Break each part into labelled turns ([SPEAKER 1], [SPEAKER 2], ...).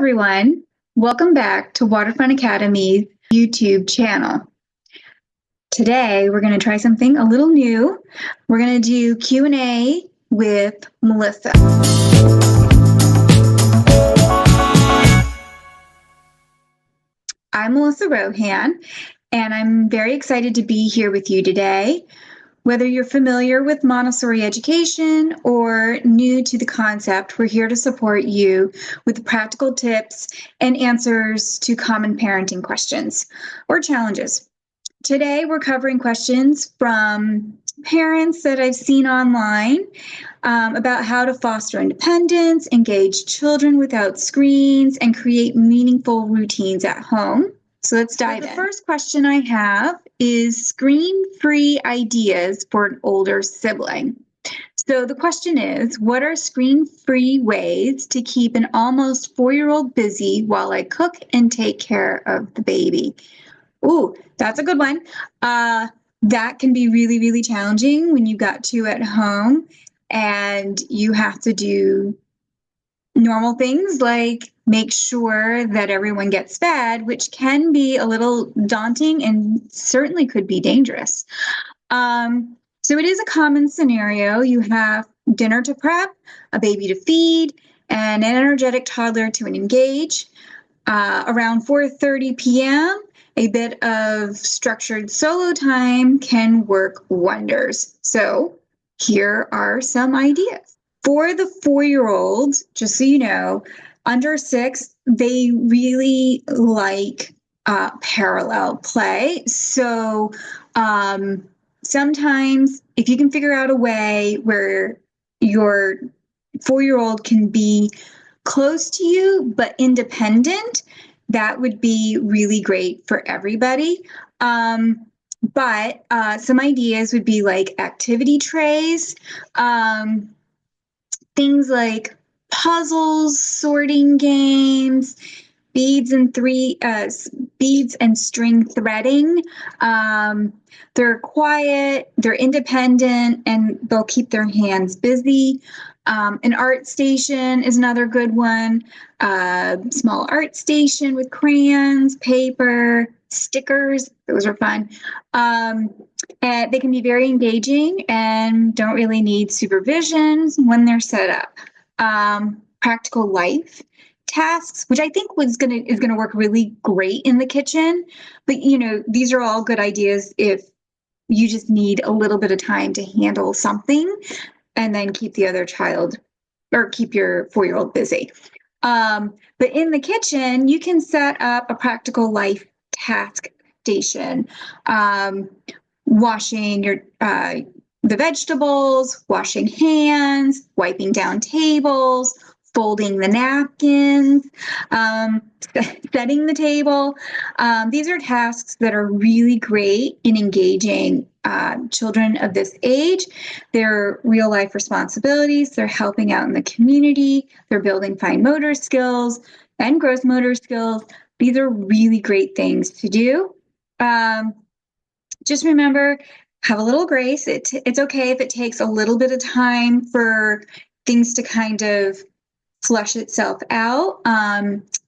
[SPEAKER 1] everyone. Welcome back to Waterfront Academy's YouTube channel. Today, we're going to try something a little new. We're going to do Q&A with Melissa. I'm Melissa Rohan, and I'm very excited to be here with you today. Whether you're familiar with Montessori education or new to the concept, we're here to support you with practical tips and answers to common parenting questions or challenges. Today, we're covering questions from parents that I've seen online about how to foster independence, engage children without screens, and create meaningful routines at home. So let's dive in. The first question I have is screen-free ideas for an older sibling. So the question is, what are screen-free ways to keep an almost 4-year-old busy while I cook and take care of the baby? Ooh, that's a good one. That can be really, really challenging when you've got two at home and you have to do normal things like make sure that everyone gets fed, which can be a little daunting and certainly could be dangerous. So it is a common scenario. You have dinner to prep, a baby to feed, and an energetic toddler to engage. Around 4:30 p.m., a bit of structured solo time can work wonders. So here are some ideas. For the 4-year-olds, just so you know, under 6, they really like parallel play. So sometimes if you can figure out a way where your 4-year-old can be close to you but independent, that would be really great for everybody. But some ideas would be like activity trays, things like puzzles, sorting games, beads and string threading. They're quiet, they're independent, and they'll keep their hands busy. An art station is another good one. Small art station with crayons, paper, stickers. Those are fun. And they can be very engaging and don't really need supervision when they're set up. Practical life tasks, which I think is gonna work really great in the kitchen. But these are all good ideas if you just need a little bit of time to handle something and then keep the other child or keep your 4-year-old busy. But in the kitchen, you can set up a practical life task station, washing the vegetables, washing hands, wiping down tables, folding the napkins, setting the table. These are tasks that are really great in engaging children of this age. They're real life responsibilities. They're helping out in the community. They're building fine motor skills and gross motor skills. These are really great things to do. Just remember, have a little grace. It's okay if it takes a little bit of time for things to kind of flush itself out,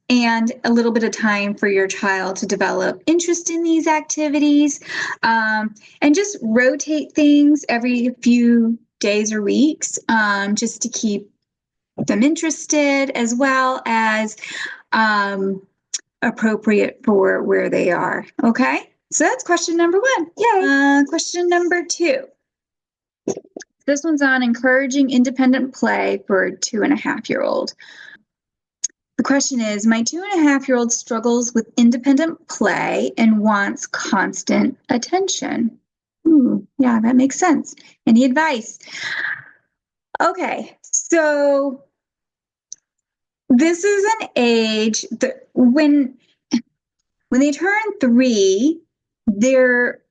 [SPEAKER 1] and a little bit of time for your child to develop interest in these activities, and just rotate things every few days or weeks, just to keep them interested as well as appropriate for where they are. Okay, so that's question number 1. Yay! Question number 2. This one's on encouraging independent play for a 2.5-year-old. The question is, my 2.5-year-old struggles with independent play and wants constant attention. Yeah, that makes sense. Any advice? Okay, so this is an age that when they turn 3, they're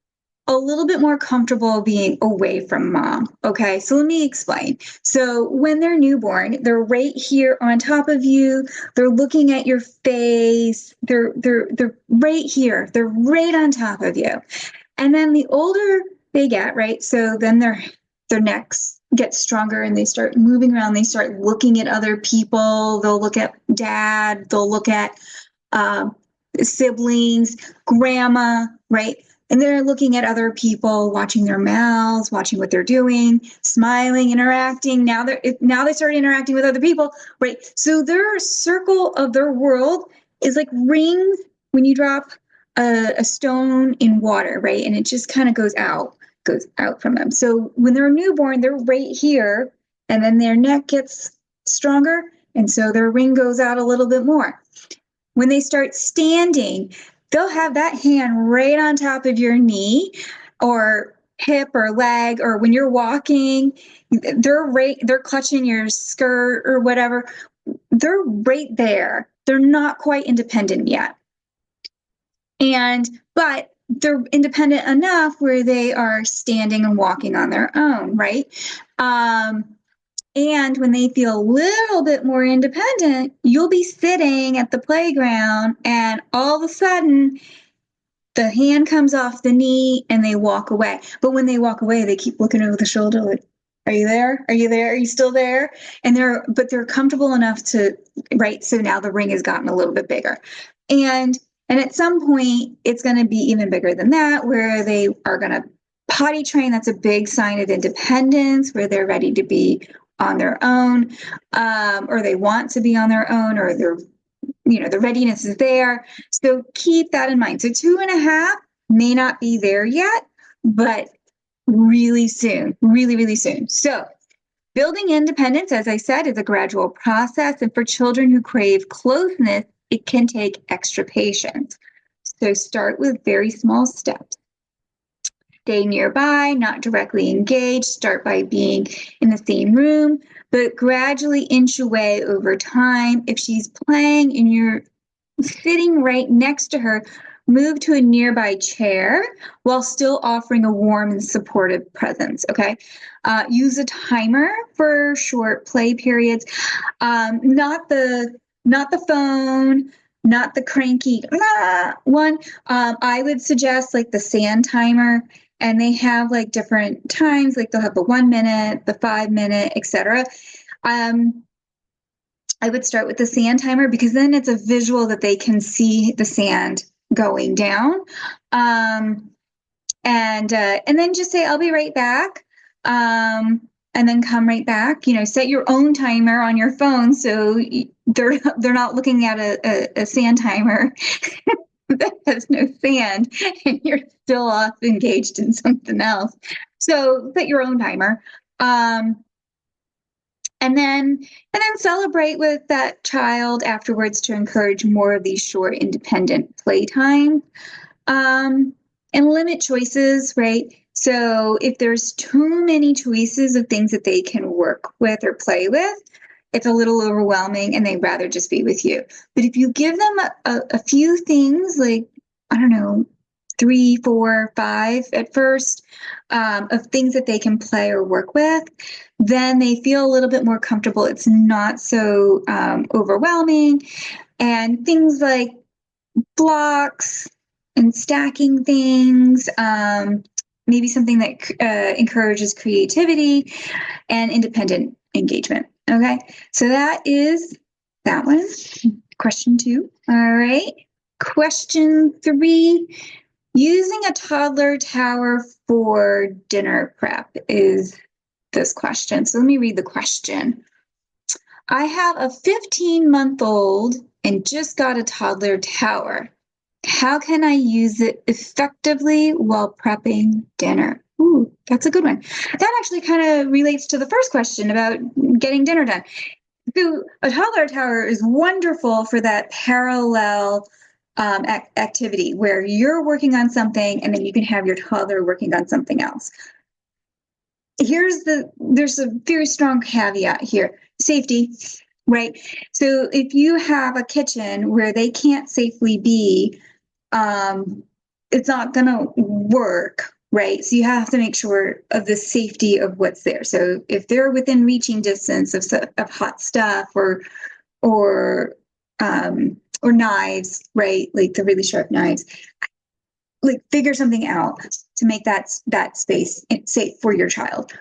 [SPEAKER 1] a little bit more comfortable being away from mom. Okay, so let me explain. So when they're newborn, they're right here on top of you. They're looking at your face. They're right here. They're right on top of you. And then the older they get, right? So then their necks get stronger and they start moving around, they start looking at other people. They'll look at dad, they'll look at siblings, grandma, right? And they're looking at other people, watching their mouths, watching what they're doing, smiling, interacting. Now they start interacting with other people, right? So their circle of their world is like rings when you drop a stone in water, right? And it just kind of goes out from them. So when they're a newborn, they're right here, and then their neck gets stronger, and so their ring goes out a little bit more. When they start standing, they'll have that hand right on top of your knee or hip or leg, or when you're walking, they're clutching your skirt or whatever. They're right there. They're not quite independent yet. But they're independent enough where they are standing and walking on their own, right? And when they feel a little bit more independent, you'll be sitting at the playground and all of a sudden the hand comes off the knee and they walk away. But when they walk away, they keep looking over the shoulder like, are you there? Are you there? Are you still there? And they're comfortable enough to, right? So now the ring has gotten a little bit bigger. And at some point, it's going to be even bigger than that, where they are going to potty train. That's a big sign of independence, where they're ready to be on their own, or they want to be on their own, or the readiness is there. So keep that in mind. So 2.5 may not be there yet, but really soon, really, really soon. So building independence, as I said, is a gradual process. And for children who crave closeness, it can take extra patience. So start with very small steps. Stay nearby, not directly engage. Start by being in the same room, but gradually inch away over time. If she's playing and you're sitting right next to her, move to a nearby chair while still offering a warm and supportive presence, okay? Use a timer for short play periods. Not the phone, not the cranky one. I would suggest like the sand timer, and they have like different times, like they'll have the 1 minute, the 5 minute, etc. I would start with the sand timer because then it's a visual that they can see the sand going down. And then just say, I'll be right back. And then come right back. Set your own timer on your phone so they're not looking at a sand timer that has no sand and you're still off engaged in something else. So set your own timer. And then celebrate with that child afterwards to encourage more of these short, independent playtime. And limit choices, right? So if there's too many choices of things that they can work with or play with, it's a little overwhelming and they'd rather just be with you. But if you give them a few things, like, 3, 4, 5 at first, of things that they can play or work with, then they feel a little bit more comfortable. It's not so overwhelming. And things like blocks and stacking things, maybe something that encourages creativity and independent engagement. Okay, so that is that one. Question 2. All right. Question 3. Using a toddler tower for dinner prep is this question. So let me read the question. I have a 15-month-old and just got a toddler tower. How can I use it effectively while prepping dinner? Ooh, that's a good one. That actually kind of relates to the first question about getting dinner done. So a toddler tower is wonderful for that parallel activity where you're working on something and then you can have your toddler working on something else. There's a very strong caveat here. Safety, right? So if you have a kitchen where they can't safely be, it's not going to work, right? So you have to make sure of the safety of what's there. So if they're within reaching distance of hot stuff or knives, right? Like the really sharp knives, like figure something out to make that space safe for your child.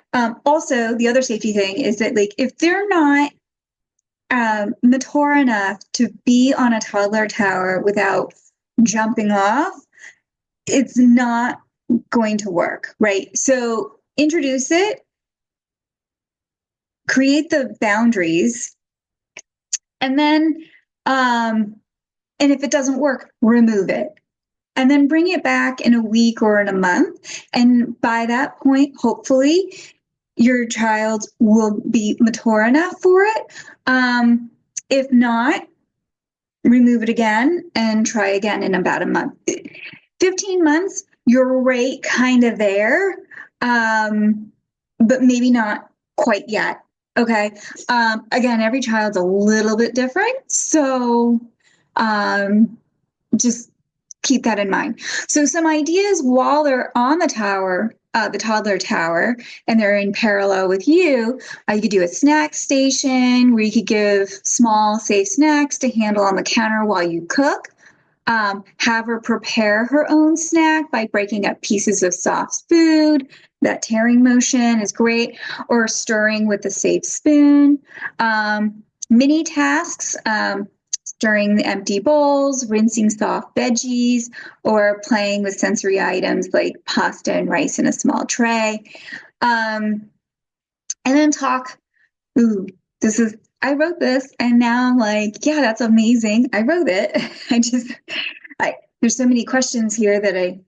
[SPEAKER 1] Also, the other safety thing is that like if they're not mature enough to be on a toddler tower without jumping off, it's not going to work, right? So introduce it, create the boundaries, and then, and if it doesn't work, remove it. And then bring it back in a week or in a month. And by that point, hopefully, your child will be mature enough for it. If not, remove it again and try again in about a month. 15 months, you're right kind of there, but maybe not quite yet. Okay. Again, every child's a little bit different. So just keep that in mind. So some ideas while they're on the tower, the toddler tower, and they're in parallel with you, you could do a snack station where you could give small, safe snacks to handle on the counter while you cook. Have her prepare her own snack by breaking up pieces of soft food. That tearing motion is great. Or stirring with a safe spoon. Mini tasks, stirring the empty bowls, rinsing soft veggies, or playing with sensory items like pasta and rice in a small tray. And then talk, I wrote this and now I'm like, yeah, that's amazing. I wrote it. There's so many questions here that I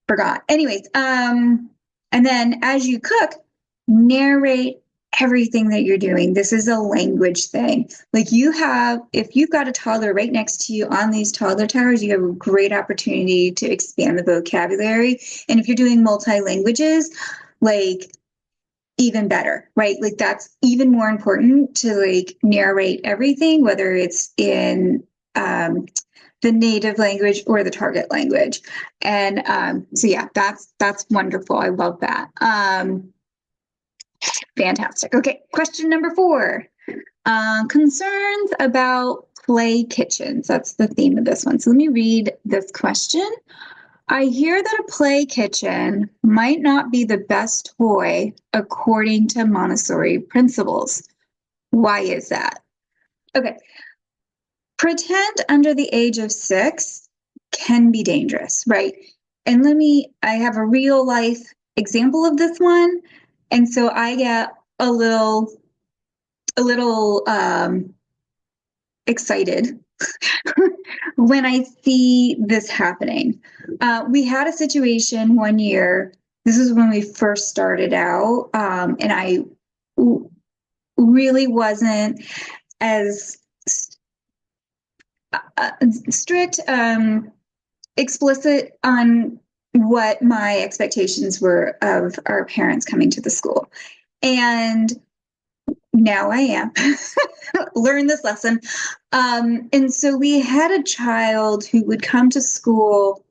[SPEAKER 1] forgot. Anyways, and then as you cook, narrate everything that you're doing. This is a language thing. Like if you've got a toddler right next to you on these toddler towers, you have a great opportunity to expand the vocabulary. And if you're doing multi-languages, like even better, right? Like that's even more important to like narrate everything, whether it's in the native language or the target language. And so yeah, that's wonderful. I love that. Fantastic. Okay, question number 4. Concerns about play kitchens. That's the theme of this one. So let me read this question. I hear that a play kitchen might not be the best toy according to Montessori principles. Why is that? Okay. Pretend under the age of 6 can be dangerous, right? And I have a real life example of this one. And so I get a little excited when I see this happening. We had a situation one year. This is when we first started out, and I really wasn't as strict, explicit on what my expectations were of our parents coming to the school. And now I am. Learn this lesson. And so we had a child who would come to school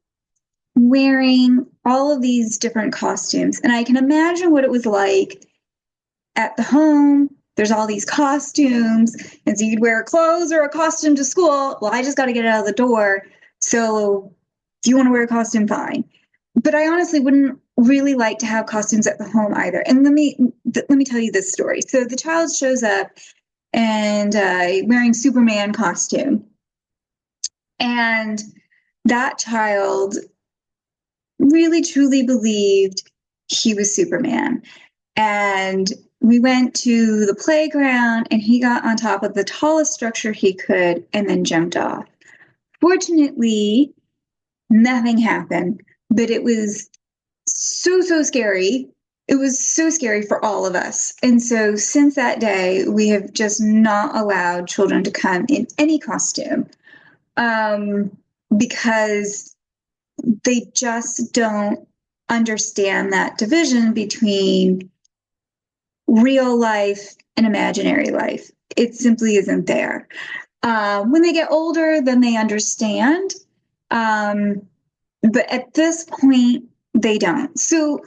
[SPEAKER 1] wearing all of these different costumes. And I can imagine what it was like at the home. There's all these costumes. And so you'd wear clothes or a costume to school. Well, I just got to get out of the door. So if you want to wear a costume, fine. But I honestly wouldn't really like to have costumes at the home either. And let me tell you this story. So the child shows up and wearing Superman costume. And that child really truly believed he was Superman. And we went to the playground and he got on top of the tallest structure he could and then jumped off. Fortunately, nothing happened, but it was so scary. It was so scary for all of us. And so since that day, we have just not allowed children to come in any costume because they just don't understand that division between real life and imaginary life. It simply isn't there. When they get older, then they understand. But at this point, they don't. So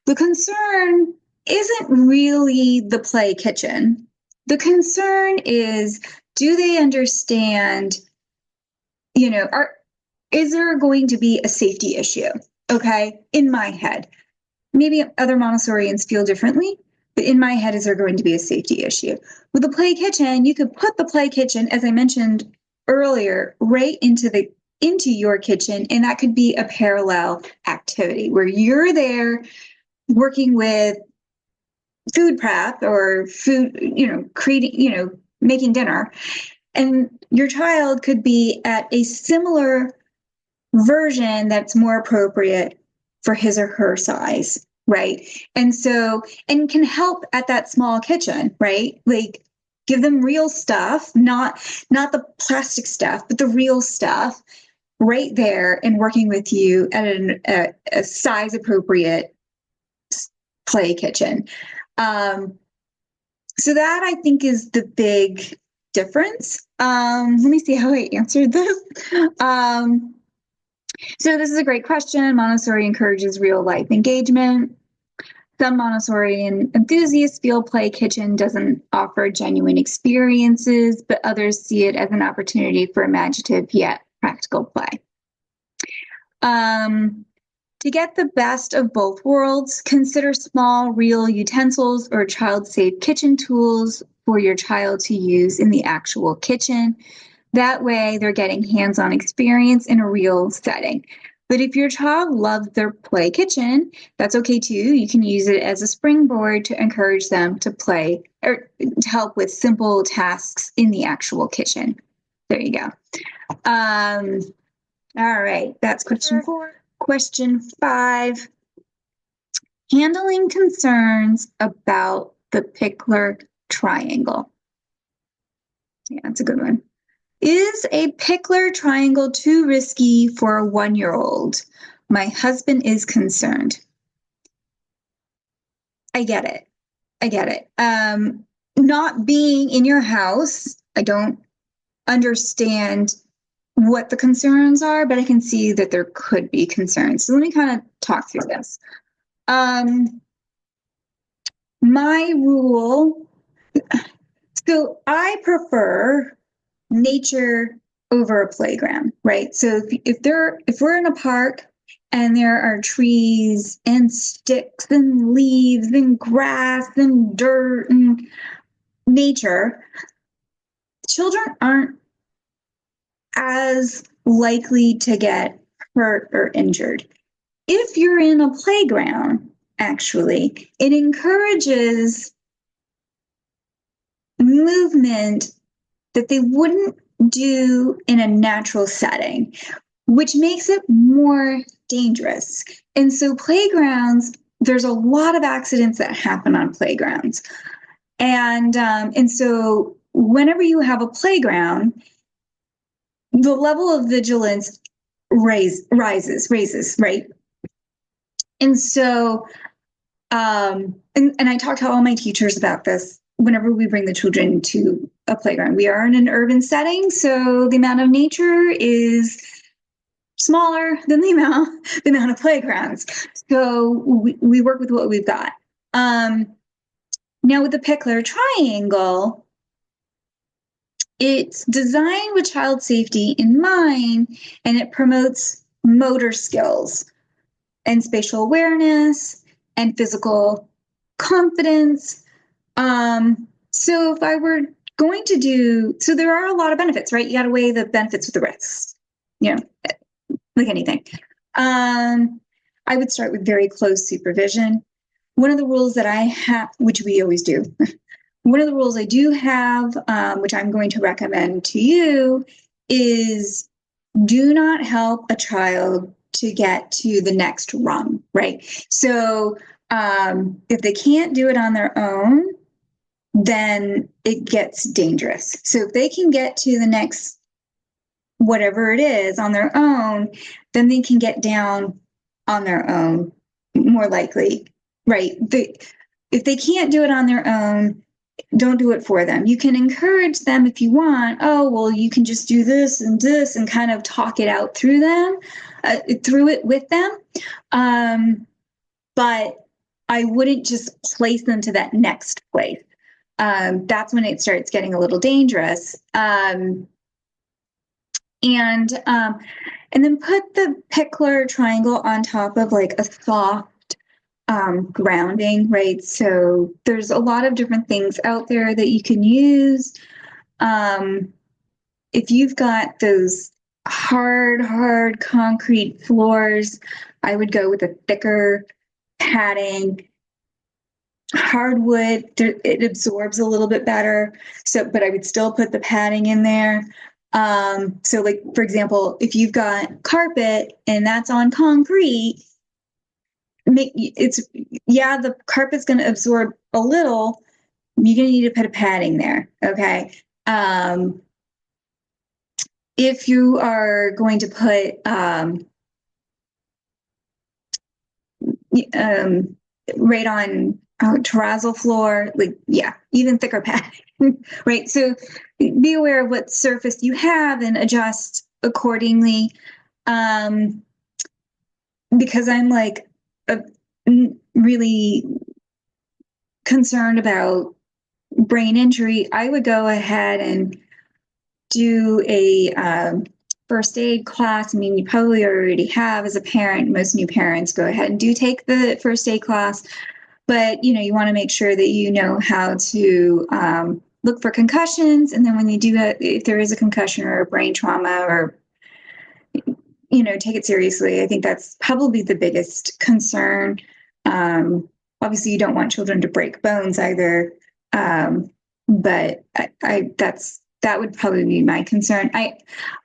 [SPEAKER 1] the concern isn't really the play kitchen. The concern is, do they understand, is there going to be a safety issue? Okay, in my head. Maybe other Montessorians feel differently, but in my head, is there going to be a safety issue? With the play kitchen, you could put the play kitchen, as I mentioned earlier, right into your kitchen, and that could be a parallel activity where you're there working with food prep or food, creating, making dinner, and your child could be at a similar version that's more appropriate for his or her size, right? And can help at that small kitchen, right? Like give them real stuff, not the plastic stuff, but the real stuff right there, and working with you at a size appropriate play kitchen. So that, I think, is the big difference. Let me see how I answered this. So this is a great question. Montessori encourages real life engagement. Some Montessori enthusiasts feel play kitchen doesn't offer genuine experiences, but others see it as an opportunity for imaginative yet practical play. To get the best of both worlds, consider small, real utensils or child-safe kitchen tools for your child to use in the actual kitchen. That way, they're getting hands-on experience in a real setting. But if your child loves their play kitchen, that's okay too. You can use it as a springboard to encourage them to play or to help with simple tasks in the actual kitchen. There you go. All right, that's question 4. Question 5, handling concerns about the Pikler triangle. Yeah, that's a good one. Is a Pikler triangle too risky for a 1-year-old? My husband is concerned. I get it. Not being in your house, I don't understand what the concerns are, but I can see that there could be concerns. So let me kind of talk through this. My rule, so I prefer nature over a playground, right? So if we're in a park and there are trees and sticks and leaves and grass and dirt and nature, children aren't as likely to get hurt or injured. If you're in a playground, actually, it encourages movement that they wouldn't do in a natural setting, which makes it more dangerous. And so playgrounds, there's a lot of accidents that happen on playgrounds. And so whenever you have a playground, the level of vigilance raises, right? And so, and I talk to all my teachers about this whenever we bring the children to a playground. We are in an urban setting, so the amount of nature is smaller than the amount of playgrounds. So we work with what we've got. Now with the Pikler triangle, it's designed with child safety in mind, and it promotes motor skills and spatial awareness and physical confidence. So if I were going to do, so there are a lot of benefits, right? You got to weigh the benefits with the risks, like anything. I would start with very close supervision. One of the rules that I have, which we always do, one of the rules I do have, which I'm going to recommend to you, is do not help a child to get to the next rung, right? So if they can't do it on their own, then it gets dangerous. So if they can get to the next whatever it is on their own, then they can get down on their own more likely, right? If they can't do it on their own, don't do it for them. You can encourage them if you want. Oh, well, you can just do this and kind of talk it out through it with them. But I wouldn't just place them to that next place. That's when it starts getting a little dangerous. And then put the Pikler triangle on top of like a soft grounding, right? So there's a lot of different things out there that you can use. If you've got those hard concrete floors, I would go with a thicker padding. Hardwood, it absorbs a little bit better. So, but I would still put the padding in there. So like, for example, if you've got carpet and that's on concrete, the carpet's going to absorb a little. You're going to need to put a padding there. Okay. If you are going to put, right on terrazzo floor, like, yeah, even thicker padding, right? So be aware of what surface you have and adjust accordingly. Because I'm like really concerned about brain injury, I would go ahead and do a first aid class. I mean, you probably already have as a parent. Most new parents go ahead and do take the first aid class, but you want to make sure that you know how to look for concussions. And then when you do that, if there is a concussion or a brain trauma, or take it seriously. I think that's probably the biggest concern. Obviously, you don't want children to break bones either, but that would probably be my concern.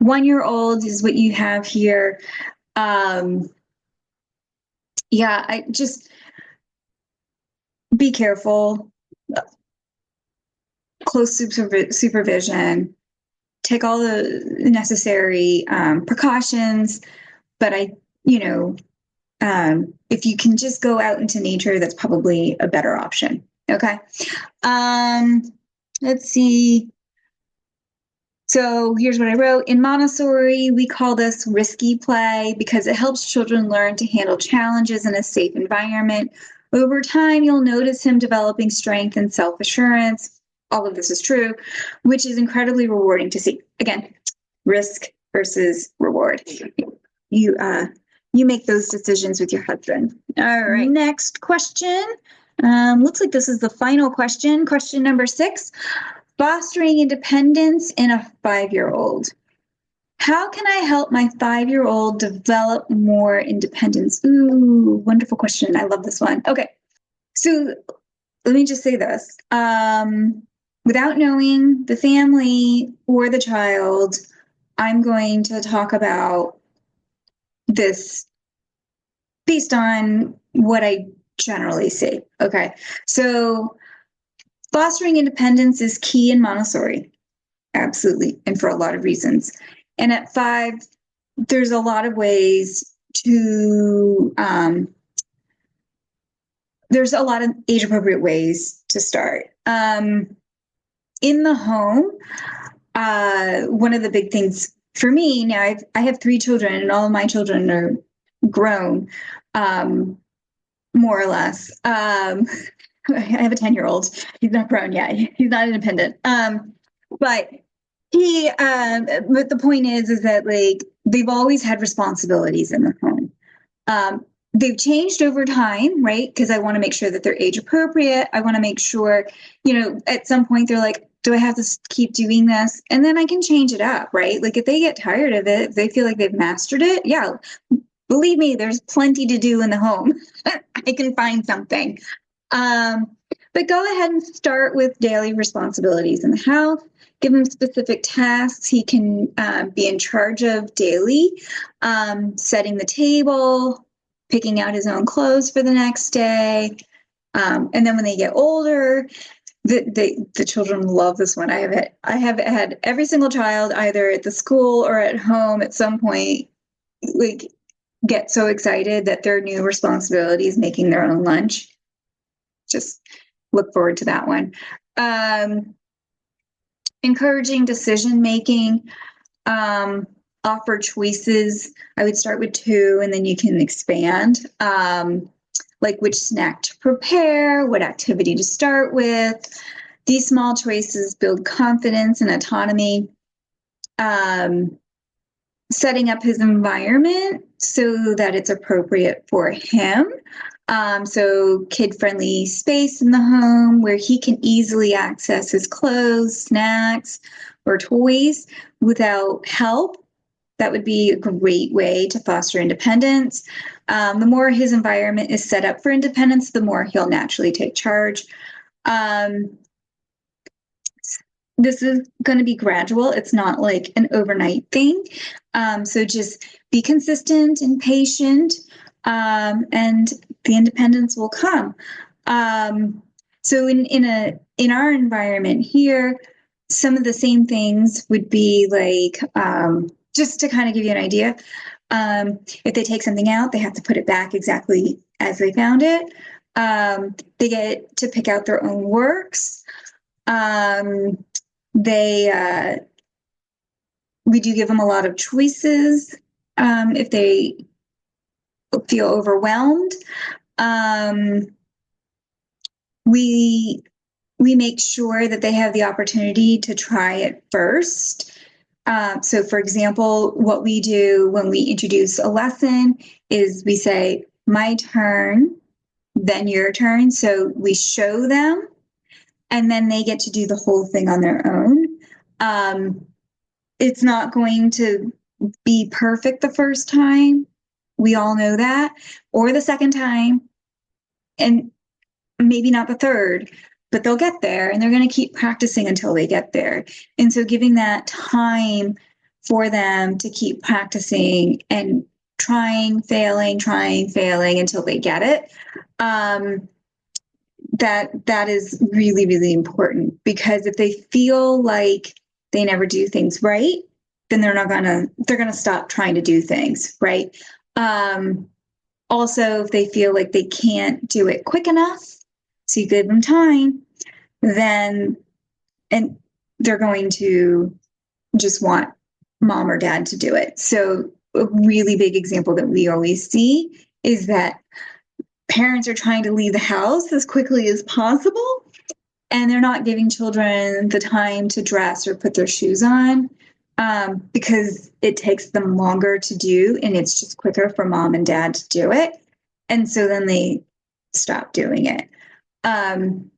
[SPEAKER 1] 1-year-old is what you have here. I just be careful. Close supervision. Take all the necessary precautions, but if you can just go out into nature, that's probably a better option. Okay. Let's see. So here's what I wrote. In Montessori, we call this risky play because it helps children learn to handle challenges in a safe environment. Over time, you'll notice him developing strength and self-assurance. All of this is true, which is incredibly rewarding to see. Again, risk versus reward. You make those decisions with your husband. All right. Next question. Looks like this is the final question. Question number 6. Fostering independence in a 5-year-old. How can I help my 5-year-old develop more independence? Ooh, wonderful question. I love this one. Okay. So let me just say this. Without knowing the family or the child, I'm going to talk about this based on what I generally see. Okay. So fostering independence is key in Montessori. Absolutely. And for a lot of reasons. And at 5, there's a lot of ways to, there's a lot of age-appropriate ways to start. In the home, one of the big things for me now, I have 3 children, and all of my children are grown, more or less. I have a 10-year-old. He's not grown yet. He's not independent. But the point is that like they've always had responsibilities in the home. They've changed over time, right? Because I want to make sure that they're age appropriate. I want to make sure, at some point they're like, do I have to keep doing this? And then I can change it up, right? Like if they get tired of it, if they feel like they've mastered it, yeah, believe me, there's plenty to do in the home. I can find something. But go ahead and start with daily responsibilities in the house. Give him specific tasks he can be in charge of daily, setting the table, picking out his own clothes for the next day. And then when they get older, the children love this one. I have had every single child either at the school or at home at some point like get so excited that their new responsibility is making their own lunch. Just look forward to that one. Encouraging decision making, offer choices. I would start with 2 and then you can expand, like which snack to prepare, what activity to start with. These small choices build confidence and autonomy. setting up his environment so that it's appropriate for him. So kid-friendly space in the home where he can easily access his clothes, snacks, or toys without help. That would be a great way to foster independence. The more his environment is set up for independence, the more he'll naturally take charge. This is going to be gradual. It's not like an overnight thing. So just be consistent and patient, and the independence will come. So in our environment here, some of the same things would be like, just to kind of give you an idea, if they take something out, they have to put it back exactly as they found it. They get to pick out their own works. We do give them a lot of choices if they feel overwhelmed. We make sure that they have the opportunity to try it first. So for example, what we do when we introduce a lesson is we say, my turn, then your turn. So we show them, and then they get to do the whole thing on their own. It's not going to be perfect the first time. We all know that, or the second time, and maybe not the third, but they'll get there, and they're going to keep practicing until they get there. And so giving that time for them to keep practicing and trying, failing until they get it, that is really, really important, because if they feel like they never do things right, then they're going to stop trying to do things right. Also, if they feel like they can't do it quick enough, so you give them time, then and they're going to just want mom or dad to do it. So a really big example that we always see is that parents are trying to leave the house as quickly as possible, and they're not giving children the time to dress or put their shoes on, because it takes them longer to do, and it's just quicker for mom and dad to do it. And so then they stop doing it.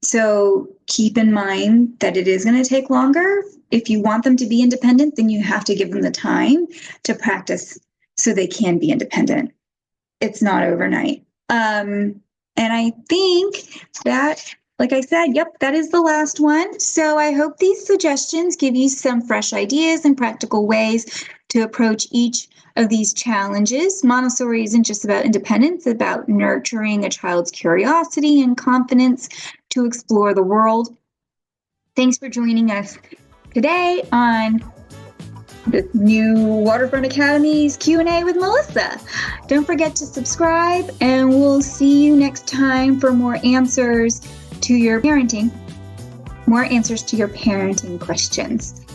[SPEAKER 1] So keep in mind that it is going to take longer. If you want them to be independent, then you have to give them the time to practice so they can be independent. It's not overnight. And I think that, like I said, yep, that is the last one. So I hope these suggestions give you some fresh ideas and practical ways to approach each of these challenges. Montessori isn't just about independence, it's about nurturing a child's curiosity and confidence to explore the world. Thanks for joining us today on the new Waterfront Academy's Q&A with Melissa. Don't forget to subscribe, and we'll see you next time for more answers to your parenting questions.